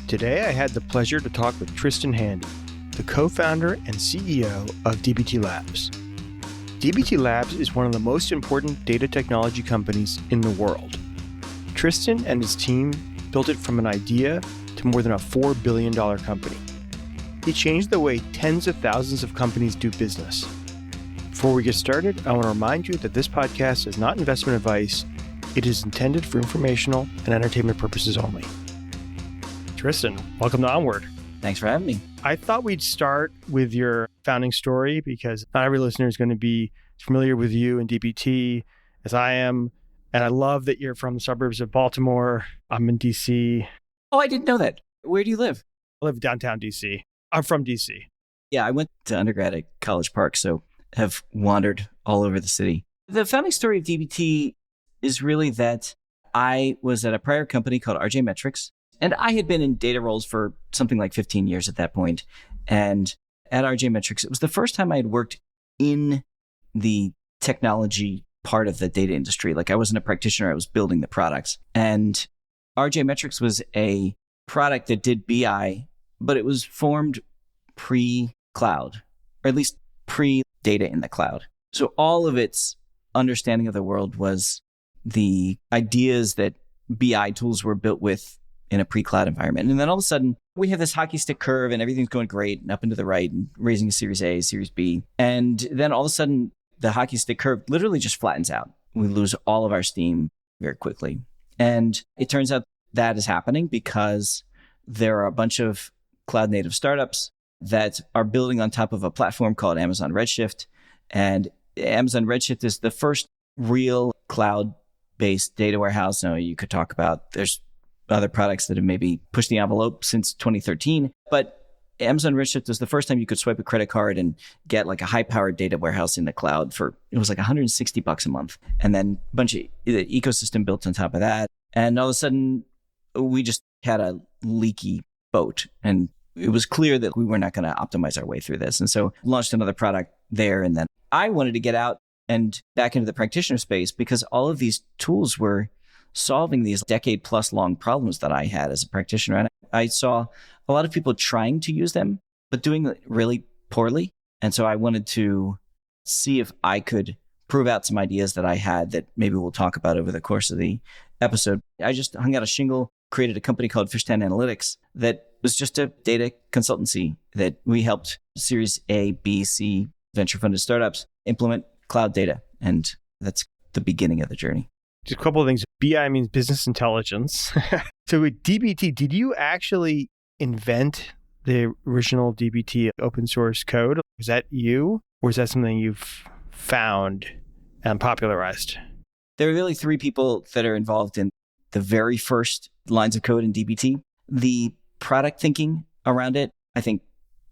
Today, I had the pleasure to talk with Tristan Handy, the co-founder and CEO of DBT Labs. DBT Labs is one of the most important data technology companies in the world. Tristan and his team built it from an idea to more than a $4 billion company. He changed the way tens of thousands of companies do business. Before we get started, I want to remind you that this podcast is not investment advice. It is intended for informational and entertainment purposes only. Tristan, welcome to Onward. Thanks for having me. I thought we'd start with your founding story because not every listener is going to be familiar with you and DBT as I am. And I love that you're from the suburbs of Baltimore. I'm in DC. Oh, I didn't know that. Where do you live? I live downtown DC. I'm from DC. Yeah, I went to undergrad at College Park, so have wandered all over the city. The founding story of DBT is really that I was at a prior company called RJ Metrics. And I had been in data roles for something like 15 years at that point. And at RJ Metrics, it was the first time I had worked in the technology part of the data industry. Like I wasn't a practitioner, I was building the products. And RJ Metrics was a product that did BI, but it was formed pre-cloud, or at least pre-data in the cloud. So all of its understanding of the world was the ideas that BI tools were built with in a pre-cloud environment. And then all of a sudden, we have this hockey stick curve and everything's going great and up and to the right and raising a Series A, Series B. And then all of a sudden, the hockey stick curve literally just flattens out. We lose all of our steam very quickly. And it turns out that is happening because there are a bunch of cloud native startups that are building on top of a platform called Amazon Redshift. And Amazon Redshift is the first real cloud-based data warehouse. Now, you could talk about, there's other products that have maybe pushed the envelope since 2013. But Amazon Redshift was the first time you could swipe a credit card and get like a high-powered data warehouse in the cloud for, it was like $160 a month. And then a bunch of the ecosystem built on top of that. And all of a sudden, we just had a leaky boat. And it was clear that we were not going to optimize our way through this. And so launched another product there. And then I wanted to get out and back into the practitioner space because all of these tools were solving these decade-plus long problems that I had as a practitioner. And I saw a lot of people trying to use them, but doing it really poorly. And so I wanted to see if I could prove out some ideas that I had that maybe we'll talk about over the course of the episode. I just hung out a shingle, created a company called Tristan Analytics that was just a data consultancy that we helped Series A, B, C venture-funded startups implement cloud data. And that's the beginning of the journey. Just a couple of things. BI means business intelligence. So with DBT, did you actually invent the original DBT open source code? Was that you? Or is that something you've found and popularized? There are really three people that are involved in the very first lines of code in DBT. The product thinking around it, I think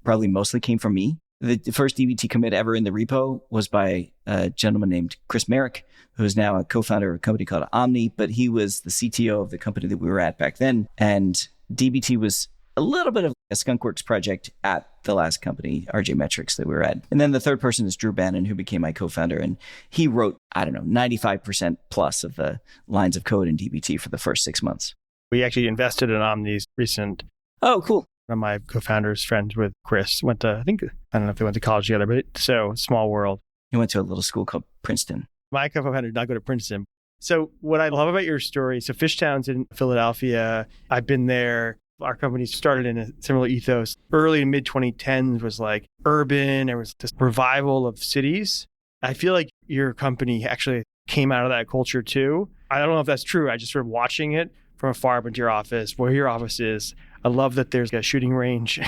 probably mostly came from me. The first DBT commit ever in the repo was by a gentleman named Chris Merrick, who is now a co-founder of a company called Omni, but he was the CTO of the company that we were at back then. And DBT was a little bit of a skunkworks project at the last company, RJ Metrics, that we were at. And then the third person is Drew Bannon, who became my co-founder. And he wrote, 95% plus of the lines of code in DBT for the first 6 months. We actually invested in Omni's recent. Oh, cool. One of my co-founders, friends with Chris, went to, I don't know if they went to college together, but so small world. He went to a little school called Princeton. My co-founder did not go to Princeton. So what I love about your story, so Fishtown's in Philadelphia. I've been there. Our company started in a similar ethos. Early to mid 2010s was like urban. There was this revival of cities. I feel like your company actually came out of that culture too. I don't know if that's true. I just sort of watching it from afar, went to your office, where your office is. I love that there's a shooting range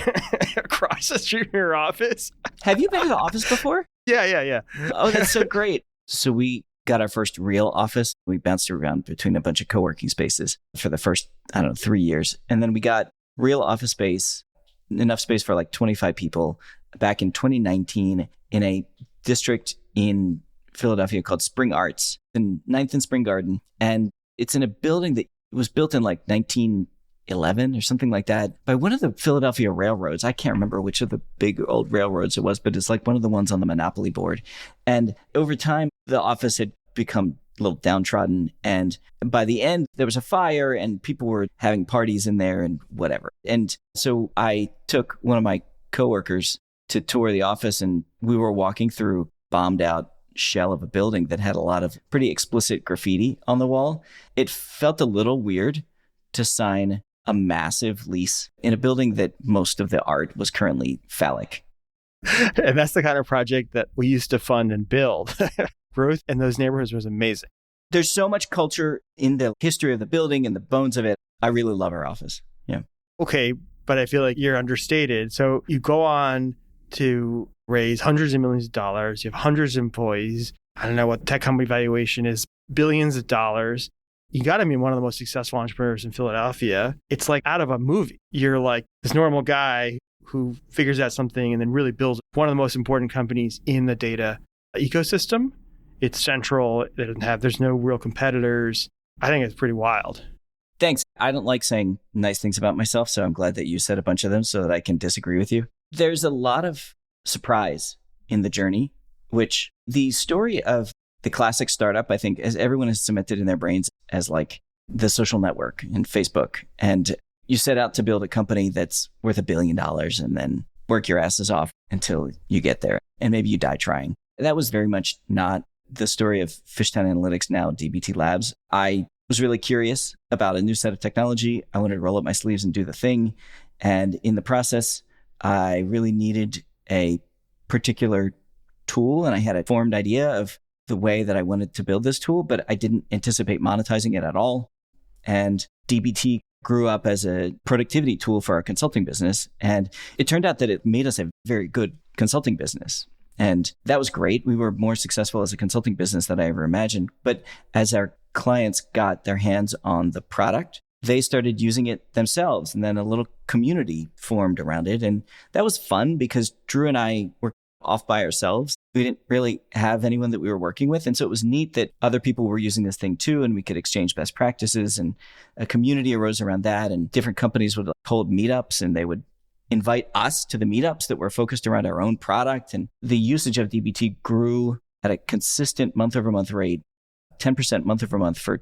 across the street from your office. Have you been to the office before? Yeah. Oh, that's so great. So we got our first real office. We bounced around between a bunch of co-working spaces for the first, 3 years. And then we got real office space, enough space for like 25 people back in 2019 in a district in Philadelphia called Spring Arts, in 9th and Spring Garden. And it's in a building that was built in like 1911 or something like that by one of the Philadelphia railroads. I can't remember which of the big old railroads it was, but it's like one of the ones on the monopoly board. And over time, the office had become a little downtrodden. And by the end, there was a fire and people were having parties in there and whatever. And so I took one of my coworkers to tour the office, and we were walking through a bombed out shell of a building that had a lot of pretty explicit graffiti on the wall. It felt a little weird to sign a massive lease in a building that most of the art was currently phallic. And that's the kind of project that we used to fund and build. Growth in those neighborhoods was amazing. There's so much culture in the history of the building and the bones of it. I really love our office. Yeah. Okay, but I feel like you're understated. So you go on to raise hundreds of millions of dollars. You have hundreds of employees. I don't know what tech company valuation is, billions of dollars. You got to be one of the most successful entrepreneurs in Philadelphia. It's like out of a movie. You're like this normal guy who figures out something and then really builds one of the most important companies in the data ecosystem. It's central. There's no real competitors. I think it's pretty wild. Thanks. I don't like saying nice things about myself, so I'm glad that you said a bunch of them so that I can disagree with you. There's a lot of surprise in the journey, which the story of the classic startup, I think, as everyone has cemented in their brains as like the social network and Facebook. And you set out to build a company that's worth $1 billion and then work your asses off until you get there. And maybe you die trying. That was very much not the story of Fishtown Analytics, now DBT Labs. I was really curious about a new set of technology. I wanted to roll up my sleeves and do the thing. And in the process, I really needed a particular tool. And I had a formed idea of the way that I wanted to build this tool, but I didn't anticipate monetizing it at all. And DBT grew up as a productivity tool for our consulting business. And it turned out that it made us a very good consulting business. And that was great. We were more successful as a consulting business than I ever imagined. But as our clients got their hands on the product, they started using it themselves. And then a little community formed around it. And that was fun because Drew and I were off by ourselves. We didn't really have anyone that we were working with. And so it was neat that other people were using this thing too, and we could exchange best practices, and a community arose around that. And different companies would hold meetups, and they would invite us to the meetups that were focused around our own product. And the usage of DBT grew at a consistent month-over-month rate, 10% month-over-month for,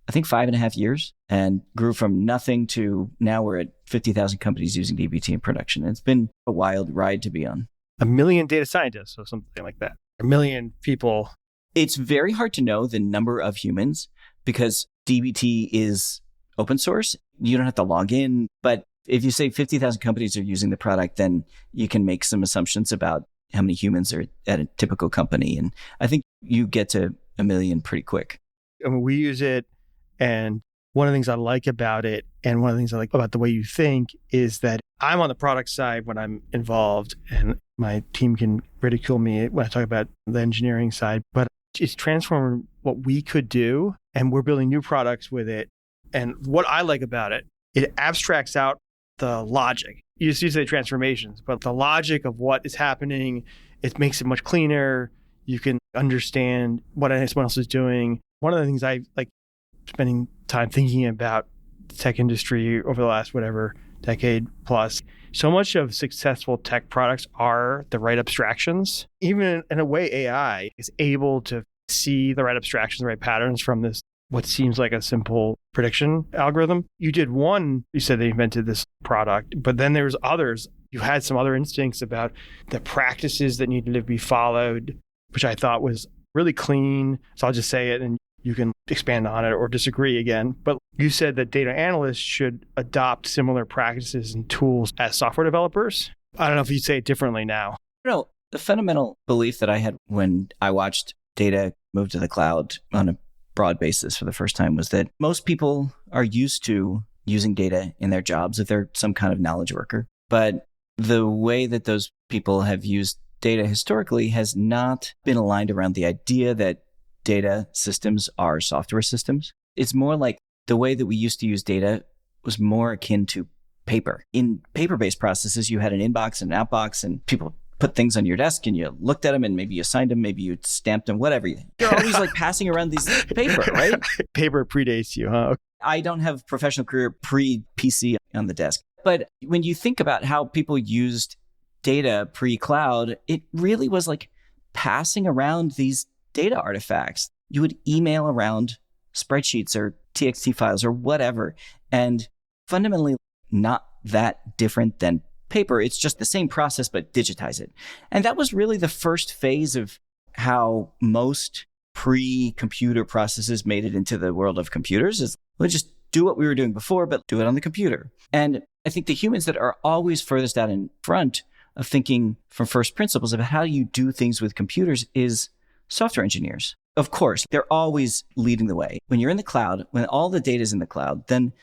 I think, 5.5 years, and grew from nothing to now we're at 50,000 companies using DBT in production. It's been a wild ride to be on. 1 million data scientists or something like that. 1 million people. It's very hard to know the number of humans because DBT is open source. You don't have to log in. But if you say 50,000 companies are using the product, then you can make some assumptions about how many humans are at a typical company. And I think you get to 1 million pretty quick. I mean, we use it. And one of the things I like about it, and one of the things I like about the way you think, is that I'm on the product side when I'm involved, and my team can ridicule me when I talk about the engineering side, but it's transformed what we could do, and we're building new products with it. And what I like about it, it abstracts out the logic. You used to say transformations, but the logic of what is happening, it makes it much cleaner. You can understand what someone else is doing. One of the things I like spending time thinking about the tech industry over the last decade plus. So much of successful tech products are the right abstractions. Even in a way, AI is able to see the right abstractions, the right patterns from this, what seems like a simple prediction algorithm. You said they invented this product, but then there's others. You had some other instincts about the practices that needed to be followed, which I thought was really clean. So I'll just say it and you can expand on it or disagree again. But you said that data analysts should adopt similar practices and tools as software developers. I don't know if you'd say it differently now. No, the fundamental belief that I had when I watched data move to the cloud on a broad basis for the first time was that most people are used to using data in their jobs if they're some kind of knowledge worker. But the way that those people have used data historically has not been aligned around the idea that data systems are software systems. It's more like the way that we used to use data was more akin to paper. In paper-based processes, you had an inbox and an outbox, and people put things on your desk and you looked at them and maybe you signed them, maybe you stamped them, whatever. You're always like passing around these paper, right? Paper predates you, huh? I don't have a professional career pre-PC on the desk. But when you think about how people used data pre-cloud, it really was like passing around these data artifacts. you would email around spreadsheets or TXT files or whatever. And fundamentally not that different than paper. It's just the same process, but digitize it. And that was really the first phase of how most pre-computer processes made it into the world of computers. Is let's just do what we were doing before, but do it on the computer. And I think the humans that are always furthest out in front of thinking from first principles about how you do things with computers is software engineers. Of course, they're always leading the way. When you're in the cloud, when all the data is in the cloud, then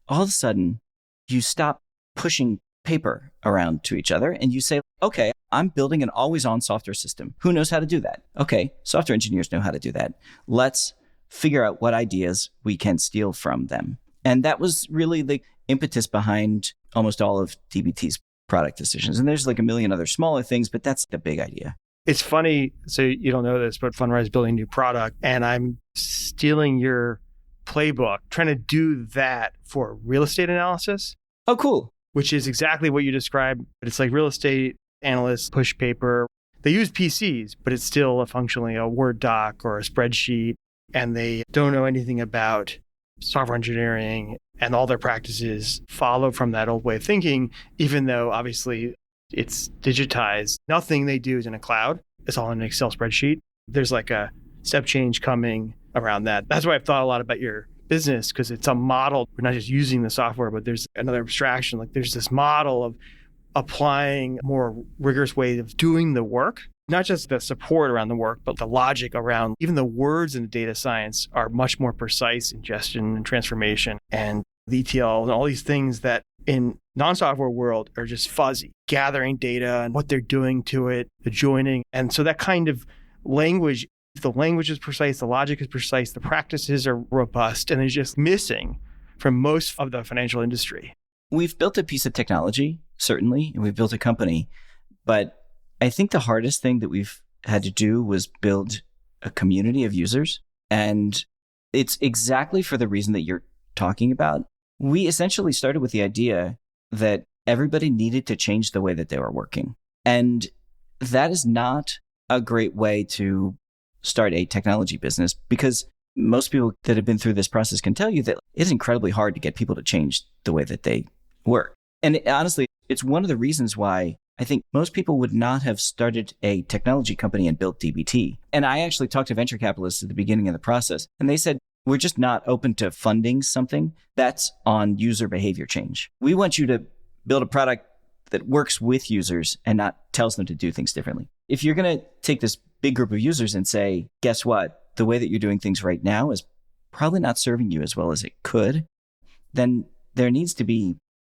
all of a sudden you stop pushing paper around to each other and you say, okay, I'm building an always-on software system. Who knows how to do that? Okay, software engineers know how to do that. Let's figure out what ideas we can steal from them. And that was really the impetus behind almost all of DBT's product decisions. And there's like a million other smaller things, but that's the big idea. It's funny, so you don't know this, but Fundrise is building a new product, and I'm stealing your playbook, trying to do that for real estate analysis. Oh, cool. Which is exactly what you described. But it's like real estate analysts push paper. They use PCs, but it's still functionally a Word doc or a spreadsheet, and they don't know anything about software engineering, and all their practices follow from that old way of thinking, even though obviously it's digitized. Nothing they do is in a cloud. It's all in an Excel spreadsheet. There's like a step change coming around that. That's why I've thought a lot about your business, because it's a model. We're not just using the software, but there's another abstraction. Like there's this model of applying a more rigorous way of doing the work, not just the support around the work, but the logic around even the words in the data science are much more precise, ingestion and transformation and the ETL and all these things that in non-software world are just fuzzy, gathering data and what they're doing to it, the joining. And so that kind of language, if the language is precise, the logic is precise, the practices are robust, and it's just missing from most of the financial industry. We've built a piece of technology, certainly, and we've built a company, but I think the hardest thing that we've had to do was build a community of users. And it's exactly for the reason that you're talking about. We essentially started with the idea that everybody needed to change the way that they were working. And that is not a great way to start a technology business, because most people that have been through this process can tell you that it's incredibly hard to get people to change the way that they work. And honestly, it's one of the reasons why I think most people would not have started a technology company and built DBT. And I actually talked to venture capitalists at the beginning of the process, and they said, we're just not open to funding something that's on user behavior change. We want you to build a product that works with users and not tells them to do things differently. If you're going to take this big group of users and say, guess what? The way that you're doing things right now is probably not serving you as well as it could, then there needs to be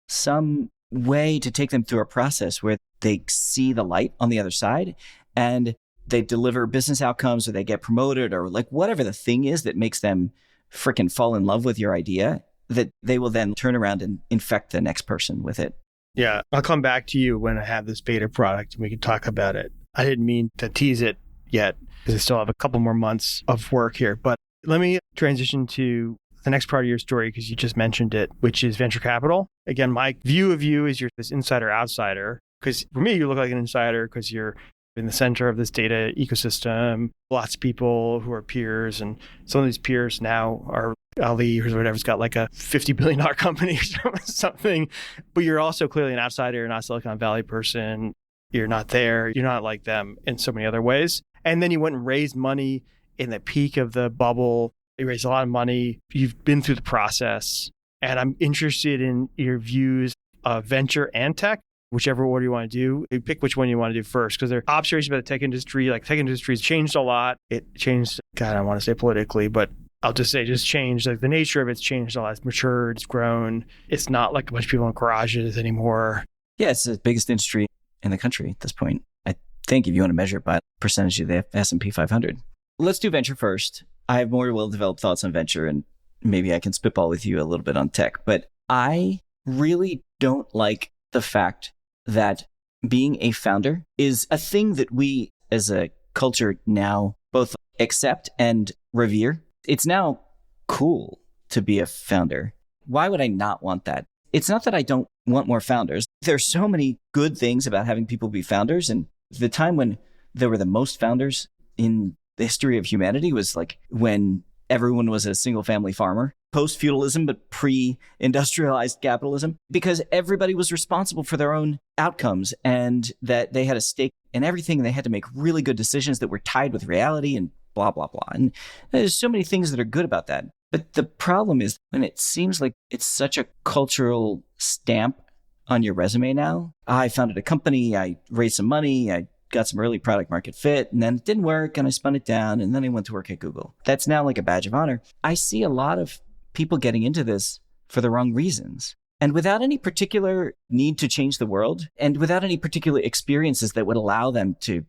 some way to take them through a process where they see the light on the other side and they deliver business outcomes, or they get promoted, or like whatever the thing is that makes them freaking fall in love with your idea, that they will then turn around and infect the next person with it. Yeah, I'll come back to you when I have this beta product and we can talk about it. I didn't mean to tease it yet because I still have a couple more months of work here, but let me transition to the next part of your story, because you just mentioned it, which is venture capital. Again, my view of you is you're this insider outsider, because for me, you look like an insider because you're in the center of this data ecosystem. Lots of people who are peers, and some of these peers now are Ali or whatever's got like a $50 billion company or something. But you're also clearly an outsider. You're not a Silicon Valley person. You're not there. You're not like them in so many other ways. And then you went and raised money in the peak of the bubble. You raised a lot of money. You've been through the process. And I'm interested in your views of venture and tech, whichever order you want to do. You pick which one you want to do first, because there are observations about the tech industry. Like tech industry has changed a lot. It changed, God, I don't want to say politically, but I'll just say just changed. Like the nature of it's changed a lot. It's matured, it's grown. It's not like a bunch of people in garages anymore. Yeah, it's the biggest industry in the country at this point. I think if you want to measure it by percentage of the S&P 500. Let's do venture first. I have more well-developed thoughts on venture, and maybe I can spitball with you a little bit on tech. But I really don't like the fact that being a founder is a thing that we as a culture now both accept and revere. It's now cool to be a founder. Why would I not want that? It's not that I don't want more founders. There's so many good things about having people be founders. And the time when there were the most founders in the history of humanity was like when everyone was a single family farmer, post-feudalism, but pre-industrialized capitalism, because everybody was responsible for their own outcomes and that they had a stake in everything. And they had to make really good decisions that were tied with reality and blah, blah, blah. And there's so many things that are good about that. But the problem is when it seems like it's such a cultural stamp on your resume now. I founded a company, I raised some money, I got some early product market fit, and then it didn't work and I spun it down and then I went to work at Google. That's now like a badge of honor. I see a lot of people getting into this for the wrong reasons and without any particular need to change the world and without any particular experiences that would allow them to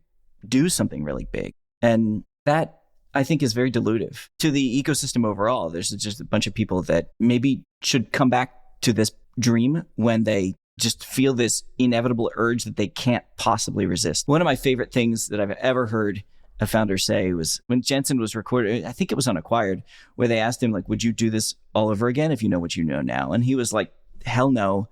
do something really big. And that I think is very dilutive to the ecosystem overall. There's just a bunch of people that maybe should come back to this dream when they just feel this inevitable urge that they can't possibly resist. One of my favorite things that I've ever heard a founder say was when Jensen was recorded, I think it was on Acquired, where they asked him, like, would you do this all over again if you know what you know now? And he was like, hell no,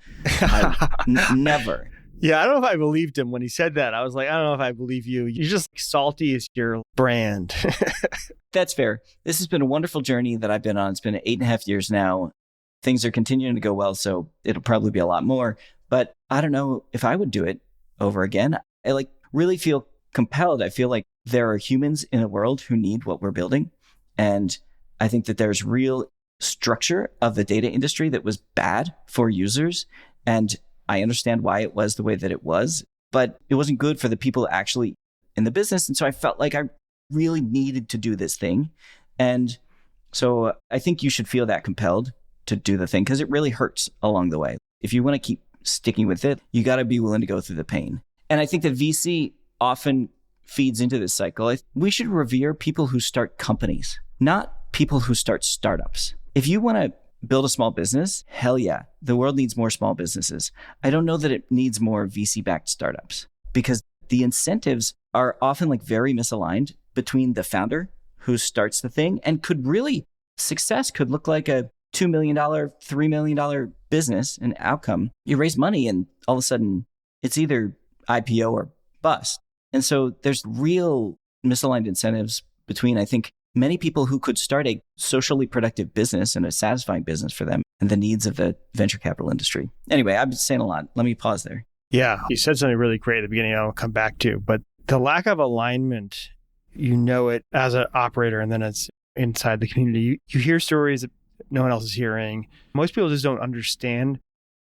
never. Yeah, I don't know if I believed him when he said that. I was like, I don't know if I believe you. You're just salty as your brand. That's fair. This has been a wonderful journey that I've been on. It's been 8.5 years now. Things are continuing to go well, so it'll probably be a lot more. But I don't know if I would do it over again. I really feel compelled. I feel like there are humans in the world who need what we're building. And I think that there's real structure of the data industry that was bad for users. And I understand why it was the way that it was, but it wasn't good for the people actually in the business. And so I felt like I really needed to do this thing. And so I think you should feel that compelled to do the thing because it really hurts along the way. If you want to keep sticking with it, you got to be willing to go through the pain. And I think that VC often feeds into this cycle. We should revere people who start companies, not people who start startups. If you want to build a small business, hell yeah, the world needs more small businesses. I don't know that it needs more VC-backed startups because the incentives are often like very misaligned between the founder who starts the thing and success could look like a $2 million, $3 million business and outcome. You raise money and all of a sudden it's either IPO or bust. And so there's real misaligned incentives between, I think, many people who could start a socially productive business and a satisfying business for them and the needs of the venture capital industry. Anyway, I've been saying a lot. Let me pause there. Yeah, you said something really great at the beginning I'll come back to, but the lack of alignment, you know it as an operator and then it's inside the community. You hear stories that no one else is hearing. Most people just don't understand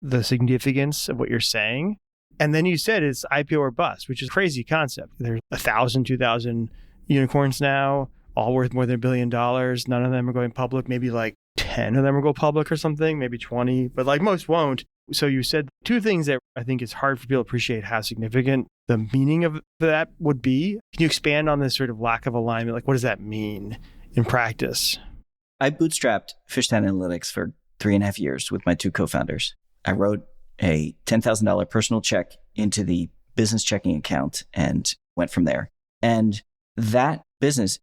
the significance of what you're saying. And then you said it's IPO or bust, which is a crazy concept. There's 1,000, 2,000 unicorns now, all worth more than $1 billion. None of them are going public. Maybe like 10 of them will go public or something, maybe 20, but like most won't. So you said two things that I think it's hard for people to appreciate how significant the meaning of that would be. Can you expand on this sort of lack of alignment? Like, what does that mean in practice? I bootstrapped Fishtown Analytics for 3.5 years with my two co-founders. I wrote a $10,000 personal check into the business checking account and went from there. And that business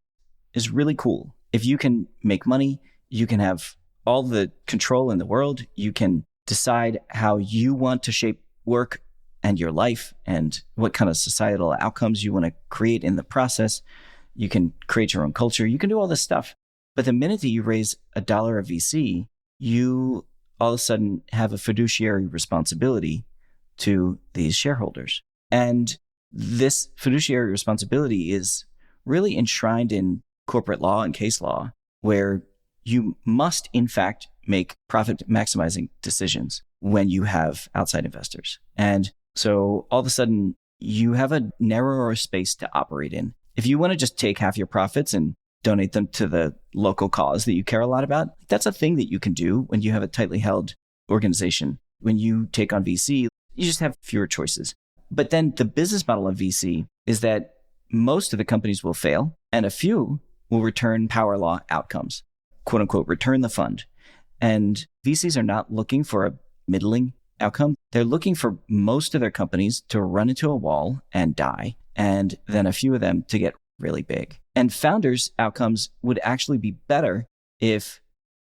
is really cool. If you can make money, you can have all the control in the world. You can decide how you want to shape work and your life and what kind of societal outcomes you want to create in the process. You can create your own culture. You can do all this stuff. But the minute that you raise $1 of VC, you all of a sudden have a fiduciary responsibility to these shareholders. And this fiduciary responsibility is really enshrined in corporate law and case law, where you must, in fact, make profit maximizing decisions when you have outside investors. And so all of a sudden, you have a narrower space to operate in. If you want to just take half your profits and donate them to the local cause that you care a lot about, that's a thing that you can do when you have a tightly held organization. When you take on VC, you just have fewer choices. But then the business model of VC is that most of the companies will fail and a few will return power law outcomes, quote unquote, return the fund. And VCs are not looking for a middling outcome. They're looking for most of their companies to run into a wall and die, and then a few of them to get really big. And founders' outcomes would actually be better if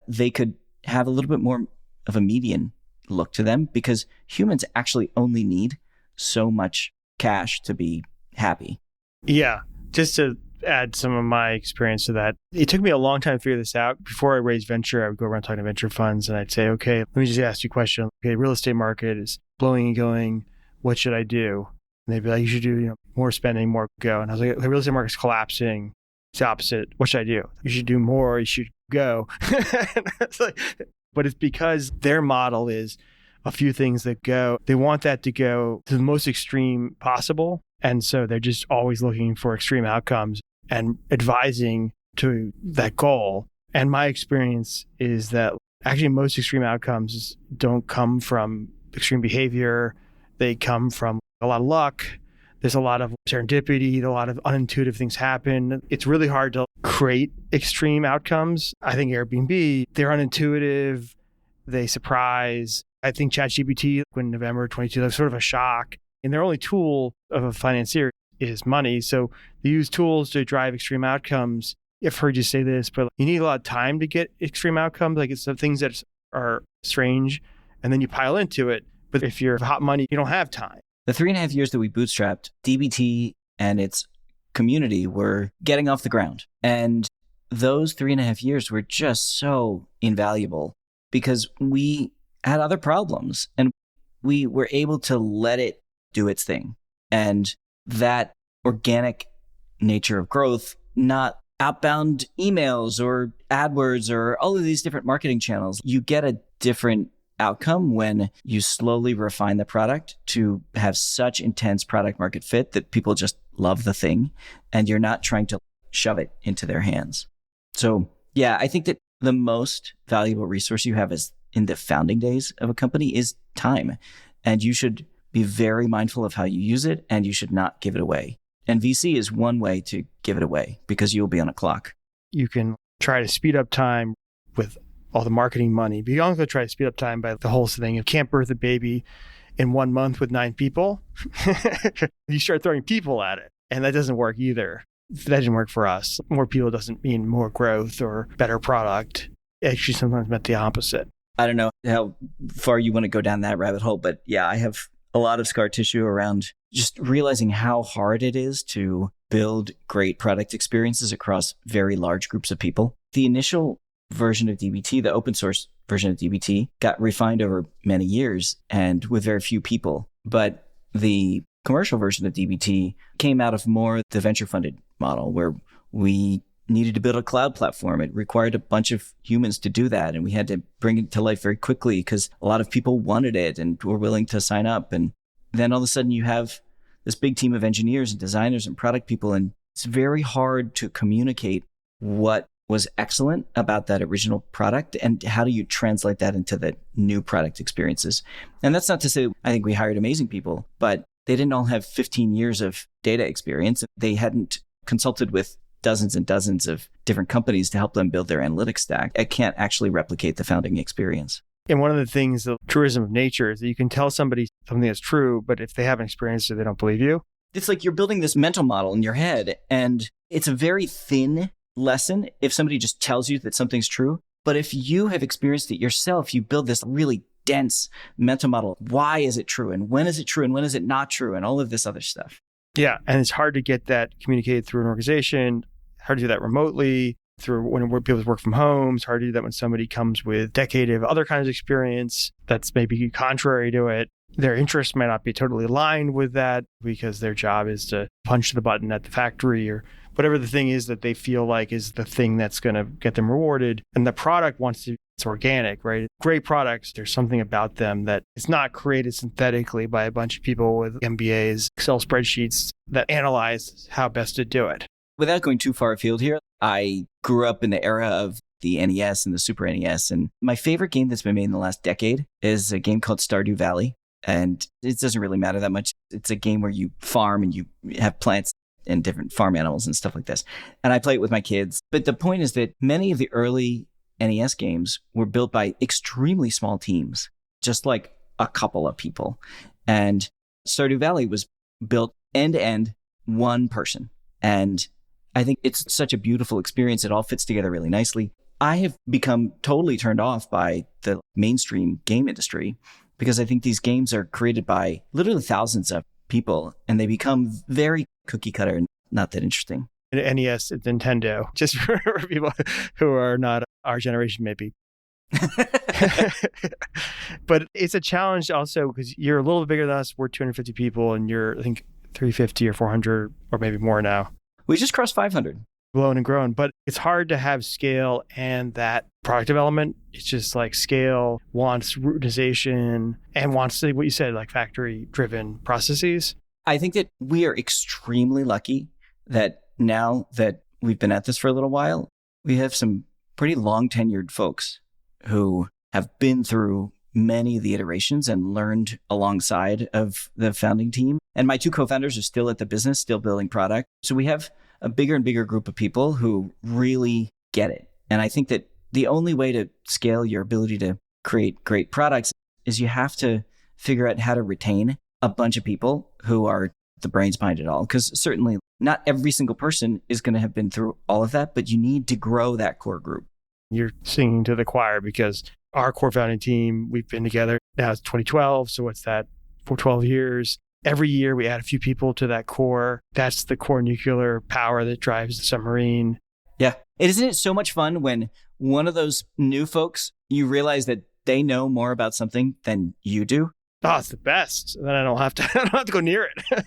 they could have a little bit more of a median look to them, because humans actually only need so much cash to be happy. Yeah. Just to add some of my experience to that. It took me a long time to figure this out. Before I raised venture, I would go around talking to venture funds and I'd say, okay, let me just ask you a question. Okay, real estate market is blowing and going. What should I do? And they'd be like, you should do more spending, more go. And I was like, the real estate market's collapsing. It's the opposite. What should I do? You should do more. You should go. But it's because their model is a few things that go. They want that to go to the most extreme possible. And so they're just always looking for extreme outcomes and advising to that goal. And my experience is that actually most extreme outcomes don't come from extreme behavior. They come from a lot of luck. There's a lot of serendipity, a lot of unintuitive things happen. It's really hard to create extreme outcomes. I think Airbnb, they're unintuitive. They surprise. I think ChatGPT, when November 22, was sort of a shock. And their only tool of a financier is money. So they use tools to drive extreme outcomes. I've heard you say this, but you need a lot of time to get extreme outcomes. Like it's some things that are strange and then you pile into it. But if you're hot money, you don't have time. The 3.5 years that we bootstrapped, DBT and its community were getting off the ground. And those 3.5 years were just so invaluable because we had other problems and we were able to let it do its thing. And that organic nature of growth, not outbound emails or AdWords or all of these different marketing channels, you get a different outcome when you slowly refine the product to have such intense product market fit that people just love the thing and you're not trying to shove it into their hands. So yeah, I think that the most valuable resource you have is in the founding days of a company is time. And you should be very mindful of how you use it and you should not give it away. And VC is one way to give it away because you'll be on a clock. You can try to speed up time with all the marketing money, but you also try to speed up time by the whole thing. You can't birth a baby in 1 month with 9 people. You start throwing people at it, and that doesn't work either. That didn't work for us. More people doesn't mean more growth or better product. It actually sometimes meant the opposite. I don't know how far you want to go down that rabbit hole, but yeah, I have a lot of scar tissue around just realizing how hard it is to build great product experiences across very large groups of people. The initial version of DBT, the open source version of DBT, got refined over many years and with very few people. But the commercial version of DBT came out of more the venture funded model where we needed to build a cloud platform. It required a bunch of humans to do that. And we had to bring it to life very quickly because a lot of people wanted it and were willing to sign up. And then all of a sudden you have this big team of engineers and designers and product people. And it's very hard to communicate what was excellent about that original product and how do you translate that into the new product experiences. And that's not to say I think we hired amazing people, but they didn't all have 15 years of data experience. They hadn't consulted with dozens and dozens of different companies to help them build their analytics stack. It can't actually replicate the founding experience. And one of the things, the truism of nature is that you can tell somebody something that's true, but if they haven't experienced it, they don't believe you. It's like you're building this mental model in your head, and it's a very thin lesson if somebody just tells you that something's true. But if you have experienced it yourself, you build this really dense mental model. Why is it true? And when is it true? And when is it not true? And all of this other stuff. Yeah. And it's hard to get that communicated through an organization, hard to do that remotely, through when people work from home. It's hard to do that when somebody comes with a decade of other kinds of experience that's maybe contrary to it. Their interests might not be totally aligned with that because their job is to punch the button at the factory or whatever the thing is that they feel like is the thing that's going to get them rewarded. And the product wants to, it's organic, right? Great products, there's something about them that it's not created synthetically by a bunch of people with MBAs, Excel spreadsheets that analyze how best to do it. Without going too far afield here, I grew up in the era of the NES and the Super NES. And my favorite game that's been made in the last decade is a game called Stardew Valley. And it doesn't really matter that much. It's a game where you farm and you have plants and different farm animals and stuff like this. And I play it with my kids. But the point is that many of the early NES games were built by extremely small teams, just like a couple of people. And Stardew Valley was built end to end, one person. And I think it's such a beautiful experience. It all fits together really nicely. I have become totally turned off by the mainstream game industry because I think these games are created by literally thousands of people and they become very cookie cutter and not that interesting. NES, Nintendo, just for people who are not our generation, maybe. But it's a challenge also because you're a little bigger than us. We're 250 people and you're, I think, 350 or 400 or maybe more now. We just crossed 500. Blown and grown, but it's hard to have scale and that product development. It's just like scale wants routinization and wants what you said, like factory driven processes. I think that we are extremely lucky that now that we've been at this for a little while, we have some pretty long tenured folks who have been through many of the iterations and learned alongside of the founding team. And my two co-founders are still at the business, still building product. So we have a bigger and bigger group of people who really get it. And I think that the only way to scale your ability to create great products is you have to figure out how to retain a bunch of people who are the brains behind it all. Because certainly not every single person is going to have been through all of that, but you need to grow that core group. You're singing to the choir because our core founding team, we've been together now it's 2012. So what's that? For 12 years. Every year we add a few people to that core. That's the core nuclear power that drives the submarine. Yeah. Isn't it so much fun when one of those new folks, you realize that they know more about something than you do? Oh, it's the best. Then I don't have to go near it.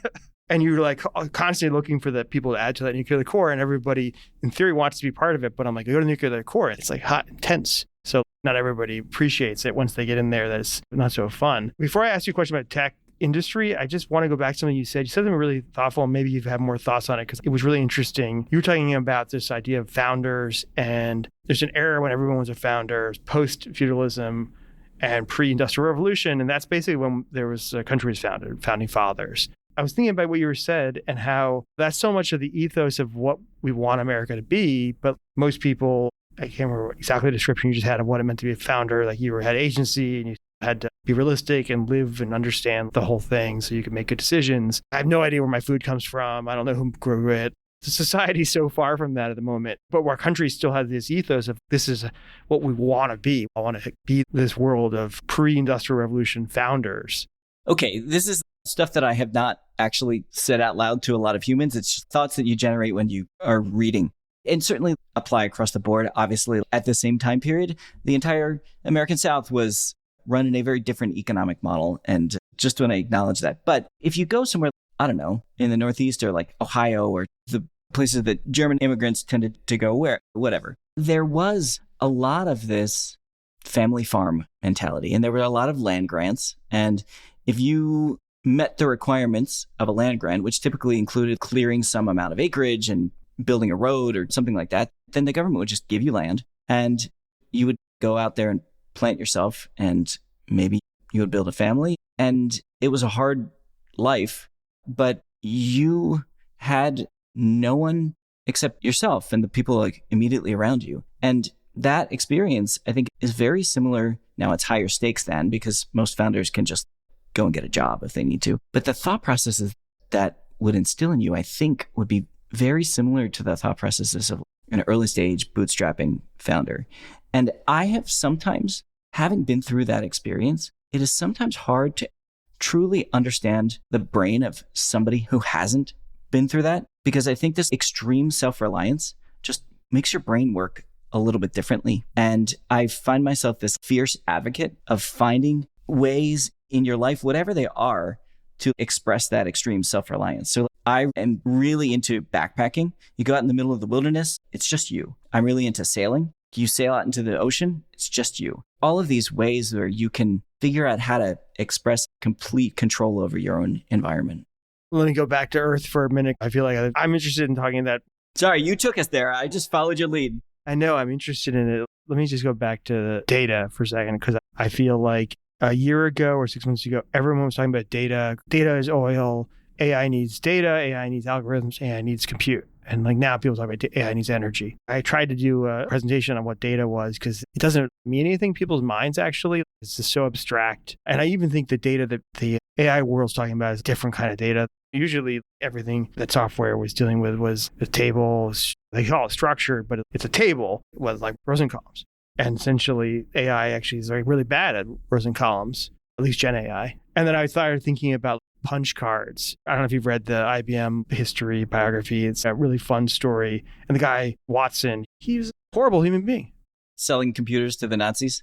And you're like constantly looking for the people to add to that nuclear core, and everybody in theory wants to be part of it. But I'm like, go to nuclear core. It's like hot and tense. So not everybody appreciates it once they get in there. That's not so fun. Before I ask you a question about tech industry, I just want to go back to something you said. You said something really thoughtful, and maybe you've had more thoughts on it because it was really interesting. You were talking about this idea of founders, and there's an era when everyone was a founder, post-feudalism and pre-industrial revolution. And that's basically when there was a country was founded, founding fathers. I was thinking about what you said and how that's so much of the ethos of what we want America to be. But most people, I can't remember exactly the description you just had of what it meant to be a founder. Like you had agency and you had to be realistic and live and understand the whole thing so you can make good decisions. I have no idea where my food comes from. I don't know who grew it. The society's so far from that at the moment. But our country still has this ethos of this is what we want to be. I want to be this world of pre-industrial revolution founders. Okay, this is stuff that I have not actually said out loud to a lot of humans. It's just thoughts that you generate when you are reading. And certainly apply across the board. Obviously, at the same time period, the entire American South was run in a very different economic model. And just want to acknowledge that. But if you go somewhere, I don't know, in the Northeast or like Ohio or the places that German immigrants tended to go whatever, there was a lot of this family farm mentality. And there were a lot of land grants. And if you met the requirements of a land grant, which typically included clearing some amount of acreage and building a road or something like that, then the government would just give you land and you would go out there and plant yourself and maybe you would build a family. And it was a hard life, but you had no one except yourself and the people like immediately around you. And that experience, I think, is very similar. Now it's higher stakes than because most founders can just go and get a job if they need to. But the thought processes that would instill in you, I think, would be very similar to the thought processes of an early stage bootstrapping founder. And I have sometimes, having been through that experience, it is sometimes hard to truly understand the brain of somebody who hasn't been through that, because I think this extreme self-reliance just makes your brain work a little bit differently. And I find myself this fierce advocate of finding ways in your life, whatever they are, to express that extreme self-reliance. So I am really into backpacking. You go out in the middle of the wilderness, it's just you. I'm really into sailing. You sail out into the ocean, it's just you. All of these ways where you can figure out how to express complete control over your own environment. Let me go back to Earth for a minute. I feel like I'm interested in talking that. Sorry, you took us there. I just followed your lead. I know I'm interested in it. Let me just go back to the data for a second, because I feel like a year ago or 6 months ago, everyone was talking about data. Data is oil. AI needs data. AI needs algorithms. AI needs compute. And like now people talk about AI needs energy. I tried to do a presentation on what data was because it doesn't mean anything in people's minds, actually. It's just so abstract. And I even think the data that the AI world's talking about is a different kind of data. Usually everything that software was dealing with was a table. They call it structured, but it's a table with like rows and columns. And essentially AI actually is really bad at rows and columns, at least Gen AI. And then I started thinking about punch cards. I don't know if you've read the IBM history biography. It's a really fun story. And the guy, Watson, he was a horrible human being. Selling computers to the Nazis?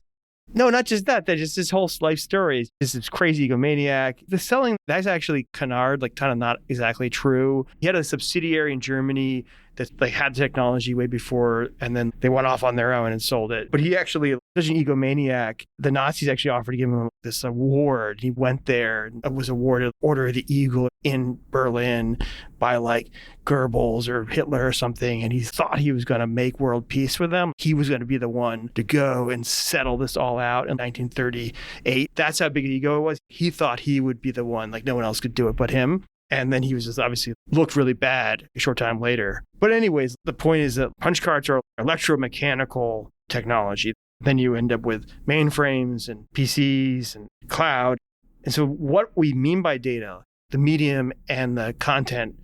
No, not just that. That's just his whole life story. Just this crazy egomaniac. The selling, that's actually canard, like kind of not exactly true. He had a subsidiary in Germany that had technology way before, and then they went off on their own and sold it. But he actually, such an egomaniac, the Nazis actually offered to give him this award. He went there and was awarded Order of the Eagle in Berlin by like Goebbels or Hitler or something. And he thought he was going to make world peace with them. He was going to be the one to go and settle this all out in 1938. That's how big an ego it was. He thought he would be the one, like no one else could do it but him. And then he was just obviously looked really bad a short time later. But anyways, the point is that punch cards are electromechanical technology. Then you end up with mainframes and PCs and cloud. And so what we mean by data, the medium and the content,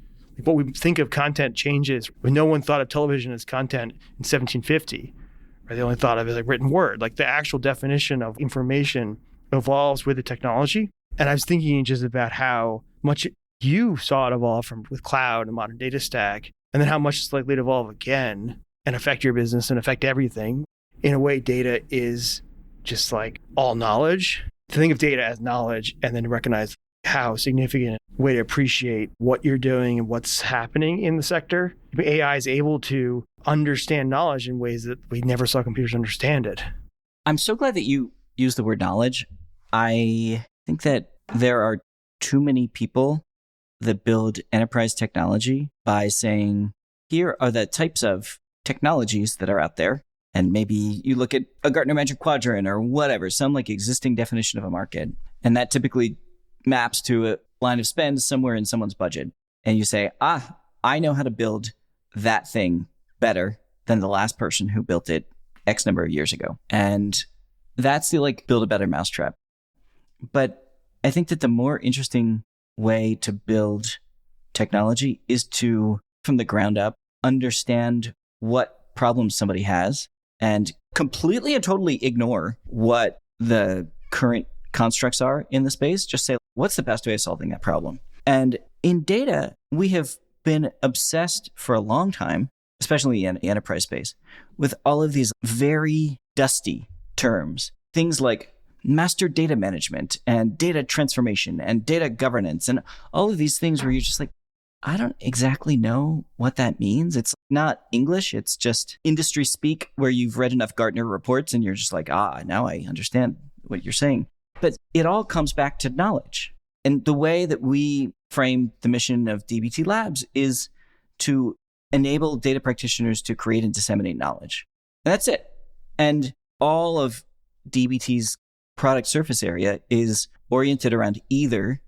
what we think of content changes. No one thought of television as content in 1750. Right? They only thought of it as like written word. Like the actual definition of information evolves with the technology. And I was thinking just about how much you saw it evolve with cloud and modern data stack, and then how much it's likely to evolve again and affect your business and affect everything. In a way, data is just like all knowledge. To think of data as knowledge and then to recognize how significant a way to appreciate what you're doing and what's happening in the sector. AI is able to understand knowledge in ways that we never saw computers understand it. I'm so glad that you use the word knowledge. I think that there are too many people that build enterprise technology by saying, here are the types of technologies that are out there. And maybe you look at a Gartner Magic Quadrant or whatever, some like existing definition of a market. And that typically maps to a line of spend somewhere in someone's budget. And you say, I know how to build that thing better than the last person who built it X number of years ago. And that's the like build a better mousetrap. But I think that the more interesting way to build technology is to, from the ground up, understand what problems somebody has and completely and totally ignore what the current constructs are in the space. Just say, what's the best way of solving that problem? And in data, we have been obsessed for a long time, especially in the enterprise space, with all of these very dusty terms. Things like master data management and data transformation and data governance and all of these things where you're just like, I don't exactly know what that means. It's not English. It's just industry speak where you've read enough Gartner reports and you're just like, now I understand what you're saying. But it all comes back to knowledge. And the way that we frame the mission of DBT Labs is to enable data practitioners to create and disseminate knowledge. And that's it. And all of DBT's product surface area is oriented around either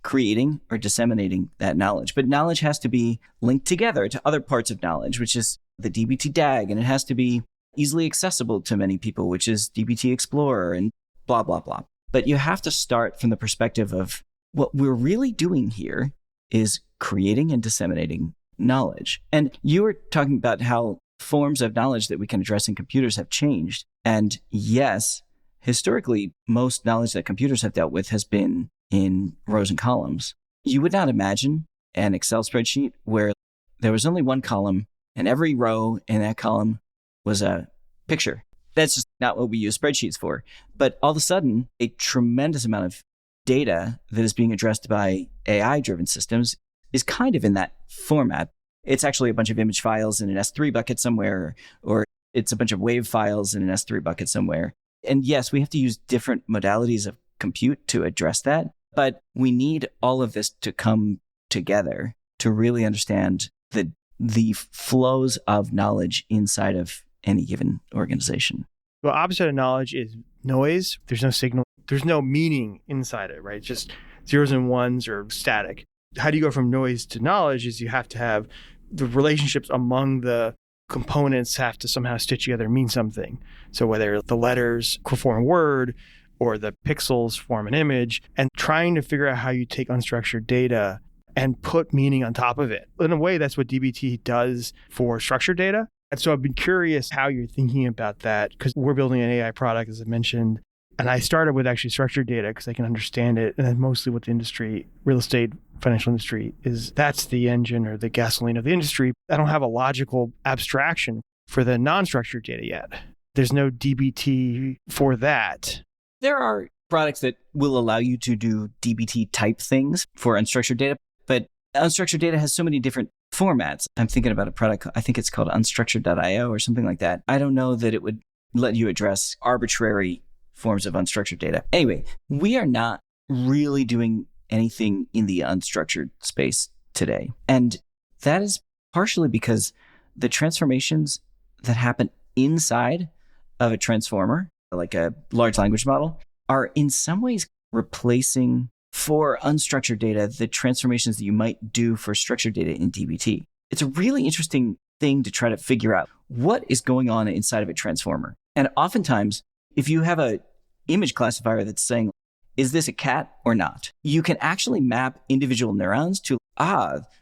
creating or disseminating that knowledge. But knowledge has to be linked together to other parts of knowledge, which is the DBT DAG, and it has to be easily accessible to many people, which is DBT Explorer and blah, blah, blah. But you have to start from the perspective of what we're really doing here is creating and disseminating knowledge. And you were talking about how forms of knowledge that we can address in computers have changed. And yes, historically, most knowledge that computers have dealt with has been in rows and columns. You would not imagine an Excel spreadsheet where there was only one column and every row in that column was a picture. That's just not what we use spreadsheets for. But all of a sudden, a tremendous amount of data that is being addressed by AI-driven systems is kind of in that format. It's actually a bunch of image files in an S3 bucket somewhere, or it's a bunch of wave files in an S3 bucket somewhere. And yes, we have to use different modalities of compute to address that, but we need all of this to come together to really understand the flows of knowledge inside of any given organization. Well, opposite of knowledge is noise. There's no signal. There's no meaning inside it, right? It's just zeros and ones or static. How do you go from noise to knowledge is you have to have the relationships among the components have to somehow stitch together and mean something. So whether the letters form a word or the pixels form an image, and trying to figure out how you take unstructured data and put meaning on top of it. In a way, that's what DBT does for structured data. And so I've been curious how you're thinking about that, because we're building an AI product, as I mentioned. And I started with actually structured data because I can understand it. And then mostly what the industry, real estate, financial industry is, that's the engine or the gasoline of the industry. I don't have a logical abstraction for the non-structured data yet. There's no DBT for that. There are products that will allow you to do DBT type things for unstructured data, but unstructured data has so many different formats. I'm thinking about a product, I think it's called unstructured.io or something like that. I don't know that it would let you address arbitrary forms of unstructured data. Anyway, we are not really doing anything in the unstructured space today. And that is partially because the transformations that happen inside of a transformer, like a large language model, are in some ways replacing for unstructured data the transformations that you might do for structured data in DBT. It's a really interesting thing to try to figure out what is going on inside of a transformer. And oftentimes, if you have a image classifier that's saying, is this a cat or not? You can actually map individual neurons to,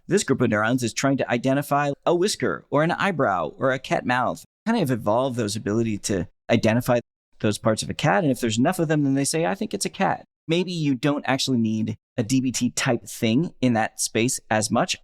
this group of neurons is trying to identify a whisker or an eyebrow or a cat mouth. Kind of evolve those ability to identify those parts of a cat. And if there's enough of them, then they say, I think it's a cat. Maybe you don't actually need a DBT type thing in that space as much.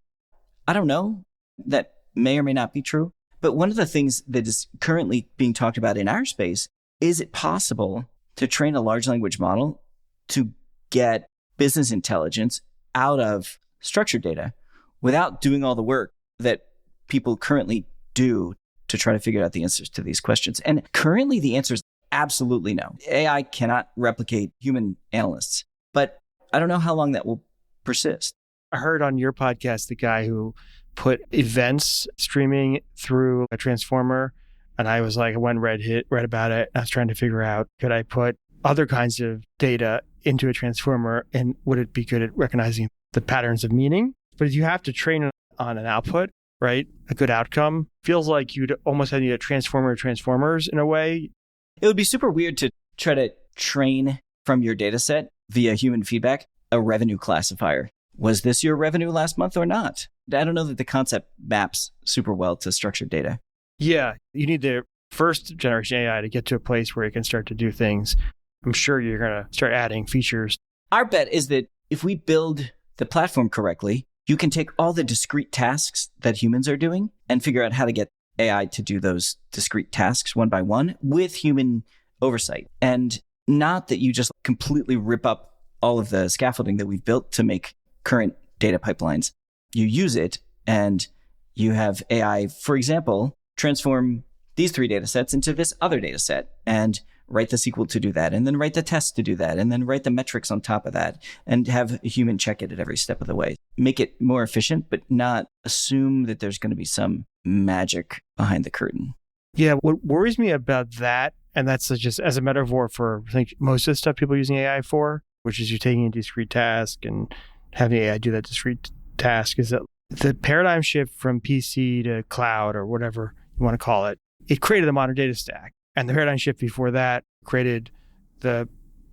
I don't know. That may or may not be true. But one of the things that is currently being talked about in our space, is it possible to train a large language model to get business intelligence out of structured data without doing all the work that people currently do to try to figure out the answers to these questions? And currently the answer is absolutely no. AI cannot replicate human analysts, but I don't know how long that will persist. I heard on your podcast the guy who put events streaming through a transformer. And I was like, I went and read about it. I was trying to figure out, could I put other kinds of data into a transformer and would it be good at recognizing the patterns of meaning? But you have to train on an output, right? A good outcome. Feels like you'd almost need a transformer of transformers in a way. It would be super weird to try to train from your data set via human feedback a revenue classifier. Was this your revenue last month or not? I don't know that the concept maps super well to structured data. Yeah, you need the first generation AI to get to a place where it can start to do things. I'm sure you're going to start adding features. Our bet is that if we build the platform correctly, you can take all the discrete tasks that humans are doing and figure out how to get AI to do those discrete tasks one by one with human oversight. And not that you just completely rip up all of the scaffolding that we've built to make current data pipelines. You use it and you have AI, for example, transform these 3 data sets into this other data set and write the SQL to do that, and then write the tests to do that, and then write the metrics on top of that, and have a human check it at every step of the way. Make it more efficient, but not assume that there's going to be some magic behind the curtain. Yeah, what worries me about that, and that's just as a metaphor for I think most of the stuff people are using AI for, which is you're taking a discrete task and having AI do that discrete task, is that the paradigm shift from PC to cloud or whatever you want to call it, it created the modern data stack. And the paradigm shift before that created the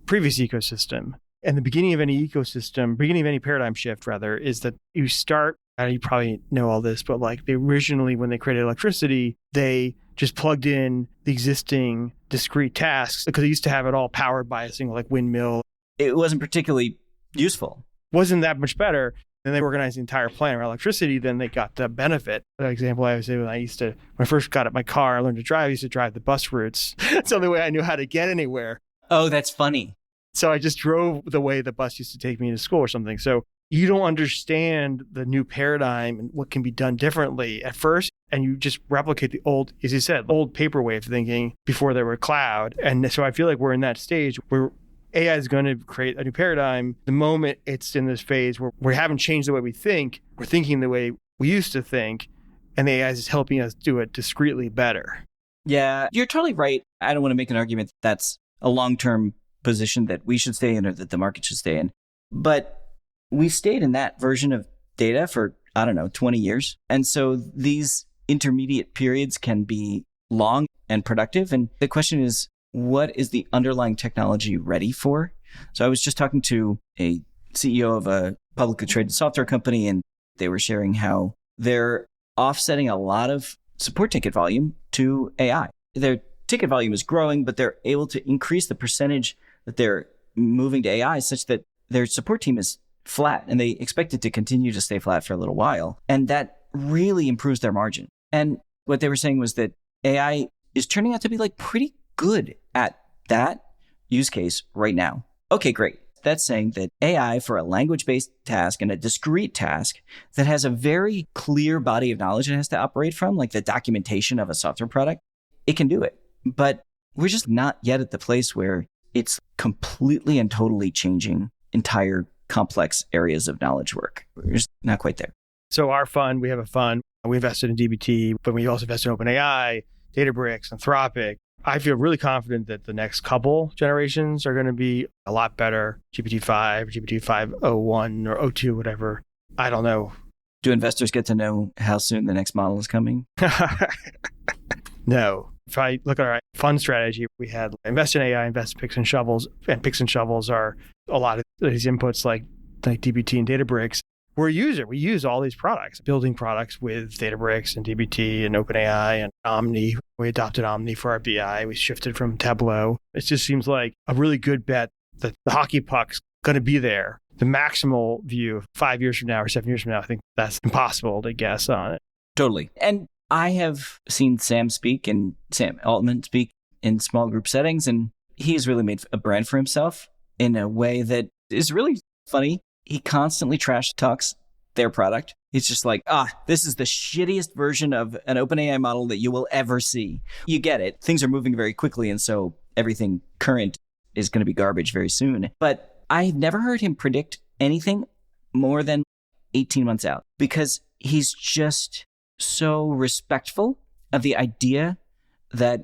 previous ecosystem. And the beginning of any ecosystem, beginning of any paradigm shift rather, is that you start, and you probably know all this, but like they originally, when they created electricity, they just plugged in the existing discrete tasks because they used to have it all powered by a single like windmill. It wasn't particularly useful. Wasn't that much better. Then they organized the entire plant around electricity, then they got the benefit. The example I would say when I first got my car, I learned to drive, I used to drive the bus routes. That's the only way I knew how to get anywhere. Oh, that's funny. So I just drove the way the bus used to take me to school or something. So you don't understand the new paradigm and what can be done differently at first. And you just replicate the old, as you said, old paper way of thinking before there were cloud. And so I feel like we're in that stage where AI is going to create a new paradigm. The moment it's in this phase where we haven't changed the way we think, we're thinking the way we used to think, and the AI is helping us do it discreetly better. Yeah, you're totally right. I don't want to make an argument that that's a long-term position that we should stay in or that the market should stay in. But we stayed in that version of data for, 20 years. And so these intermediate periods can be long and productive. And the question is, what is the underlying technology ready for? So I was just talking to a CEO of a publicly traded software company, and they were sharing how they're offsetting a lot of support ticket volume to AI. Their ticket volume is growing, but they're able to increase the percentage that they're moving to AI such that their support team is flat and they expect it to continue to stay flat for a little while. And that really improves their margin. And what they were saying was that AI is turning out to be like pretty good at that use case right now. Okay, great. That's saying that AI for a language-based task and a discrete task that has a very clear body of knowledge it has to operate from, like the documentation of a software product, it can do it. But we're just not yet at the place where it's completely and totally changing entire complex areas of knowledge work. We're just not quite there. So our fund, we have a fund, we invested in DBT, but we also invested in OpenAI, Databricks, Anthropic. I feel really confident that the next couple generations are going to be a lot better. GPT-5, GPT-5.01 or 02, whatever. I don't know. Do investors get to know how soon the next model is coming? No. If I look at our fund strategy, we had invest in AI, invest in picks and shovels. And picks and shovels are a lot of these inputs like DBT and Databricks. We're a user. We use all these products, building products with Databricks and DBT and OpenAI and Omni. We adopted Omni for our BI. We shifted from Tableau. It just seems like a really good bet that the hockey puck's going to be there. The maximal view of 5 years from now or 7 years from now, I think that's impossible to guess on it. Totally. And I have seen Sam Altman speak in small group settings, and he has really made a brand for himself in a way that is really funny. He constantly trash talks their product. He's just like, this is the shittiest version of an OpenAI model that you will ever see. You get it. Things are moving very quickly, and so everything current is going to be garbage very soon. But I've never heard him predict anything more than 18 months out because he's just so respectful of the idea that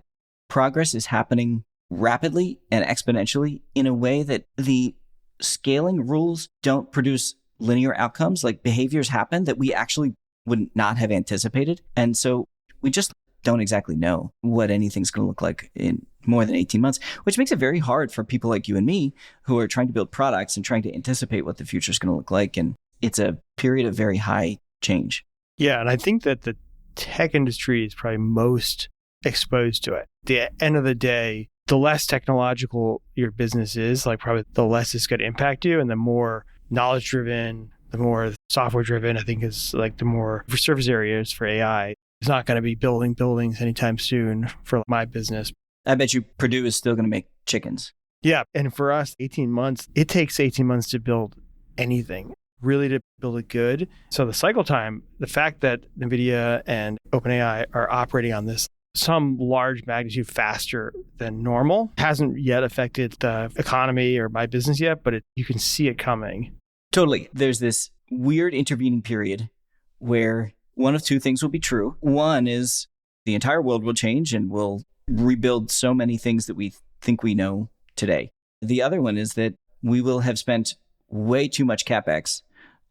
progress is happening rapidly and exponentially in a way that the scaling rules don't produce linear outcomes. Like behaviors happen that we actually would not have anticipated. And so we just don't exactly know what anything's going to look like in more than 18 months, which makes it very hard for people like you and me who are trying to build products and trying to anticipate what the future is going to look like. And it's a period of very high change. Yeah. And I think that the tech industry is probably most exposed to it. At the end of the day, the less technological your business is, like probably the less it's going to impact you. And the more knowledge driven, the more software driven, I think is like the more for service areas for AI. It's not going to be building buildings anytime soon for my business. I bet you Purdue is still going to make chickens. Yeah. And for us, 18 months, it takes 18 months to build anything, really to build it good. So the cycle time, the fact that NVIDIA and OpenAI are operating on this some large magnitude faster than normal hasn't yet affected the economy or my business yet, but you can see it coming. Totally. There's this weird intervening period where one of two things will be true. One is the entire world will change and we'll rebuild so many things that we think we know today. The other one is that we will have spent way too much CapEx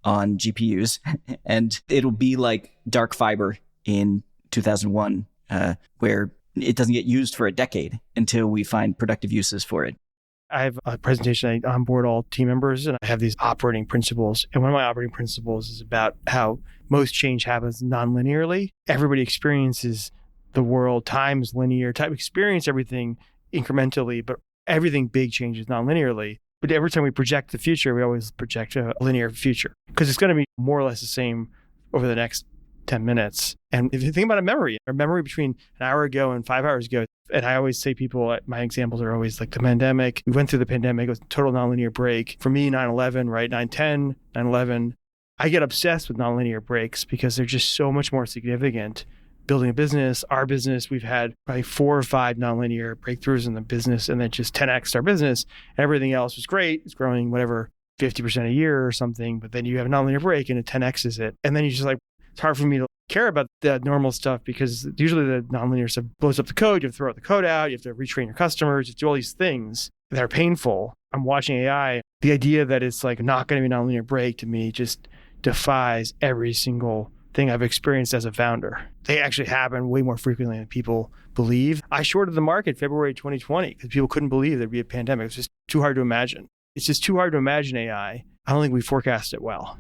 on GPUs and it'll be like dark fiber in 2001. Where it doesn't get used for a decade until we find productive uses for it. I have a presentation. I onboard all team members and I have these operating principles. And one of my operating principles is about how most change happens non-linearly. Everybody experiences the world, time is linear, experience everything incrementally, but everything big changes non-linearly. But every time we project the future, we always project a linear future because it's going to be more or less the same over the next 10 minutes. And if you think about a memory between an hour ago and 5 hours ago, and I always say my examples are always like the pandemic. We went through the pandemic. It was a total nonlinear break. For me, 9/11, right? 9/10, 9/11. I get obsessed with nonlinear breaks because they're just so much more significant. Building a business, our business, we've had probably 4 or 5 nonlinear breakthroughs in the business and then just 10x our business. Everything else was great. It's growing whatever, 50% a year or something. But then you have a nonlinear break and it 10x's it. And then you're just like, it's hard for me to care about the normal stuff because usually the nonlinear stuff blows up the code. You have to throw the code out. You have to retrain your customers. You have to do all these things that are painful. I'm watching AI. The idea that it's like not going to be a nonlinear break to me just defies every single thing I've experienced as a founder. They actually happen way more frequently than people believe. I shorted the market February 2020 because people couldn't believe there'd be a pandemic. It's just too hard to imagine. It's just too hard to imagine AI. I don't think we forecast it well.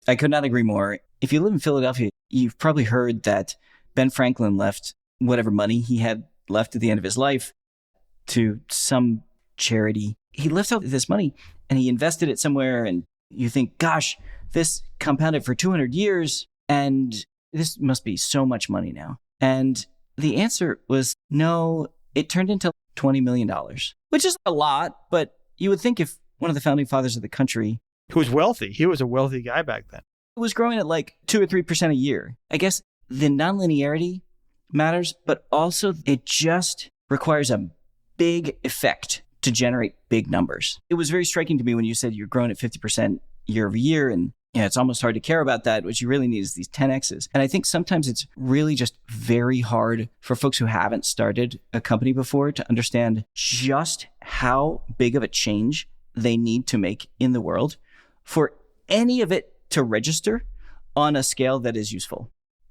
I could not agree more. If you live in Philadelphia, you've probably heard that Ben Franklin left whatever money he had left at the end of his life to some charity. he lifts out this money and he invested it somewhere. And you think, gosh, this compounded for 200 years and this must be so much money now. And the answer was no, it turned into $20 million, which is a lot. But you would think if one of the founding fathers of the country, who was wealthy, he was a wealthy guy back then, was growing at like 2 or 3% a year. I guess the nonlinearity matters, but also it just requires a big effect to generate big numbers. It was very striking to me when you said you're growing at 50% year over year. And it's almost hard to care about that. What you really need is these 10Xs. And I think sometimes it's really just very hard for folks who haven't started a company before to understand just how big of a change they need to make in the world for any of it to register on a scale that is useful.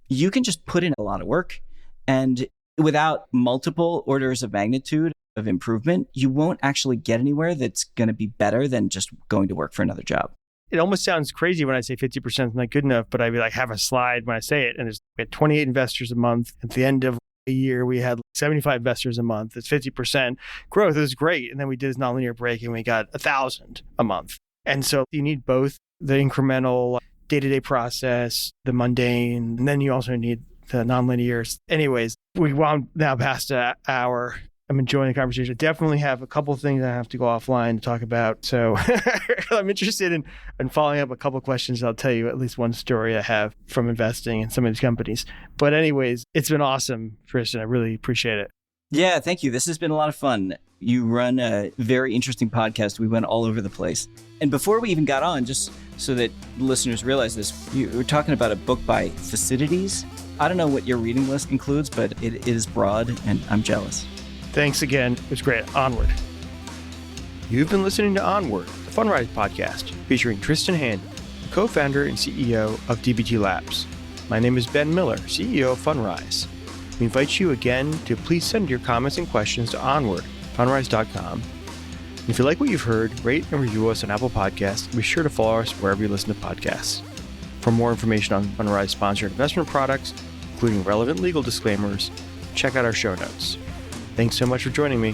You can just put in a lot of work, and without multiple orders of magnitude of improvement, you won't actually get anywhere that's going to be better than just going to work for another job. It almost sounds crazy when I say 50% is not good enough, but I have a slide when I say it, and we had 28 investors a month. At the end of a year, we had 75 investors a month. It's 50% growth. It was great. And then we did this nonlinear break and we got 1,000 a month. And so you need both the incremental day-to-day process, the mundane, and then you also need the nonlinear. Anyways, we wound now past an hour. I'm enjoying the conversation. I definitely have a couple of things I have to go offline to talk about. So I'm interested in following up a couple of questions. I'll tell you at least one story I have from investing in some of these companies. But anyways, it's been awesome, Tristan. I really appreciate it. Yeah, thank you. This has been a lot of fun. You run a very interesting podcast. We went all over the place. And before we even got on, just so that listeners realize this, you were talking about a book by Thucydides. I don't know what your reading list includes, but it is broad and I'm jealous. Thanks again. It was great. Onward. You've been listening to Onward, the Fundrise podcast featuring Tristan Handy, the co-founder and CEO of DBT Labs. My name is Ben Miller, CEO of Fundrise. We invite you again to please send your comments and questions to onward@fundrise.com. And if you like what you've heard, rate and review us on Apple Podcasts. And be sure to follow us wherever you listen to podcasts. For more information on Fundrise sponsored investment products, including relevant legal disclaimers, check out our show notes. Thanks so much for joining me.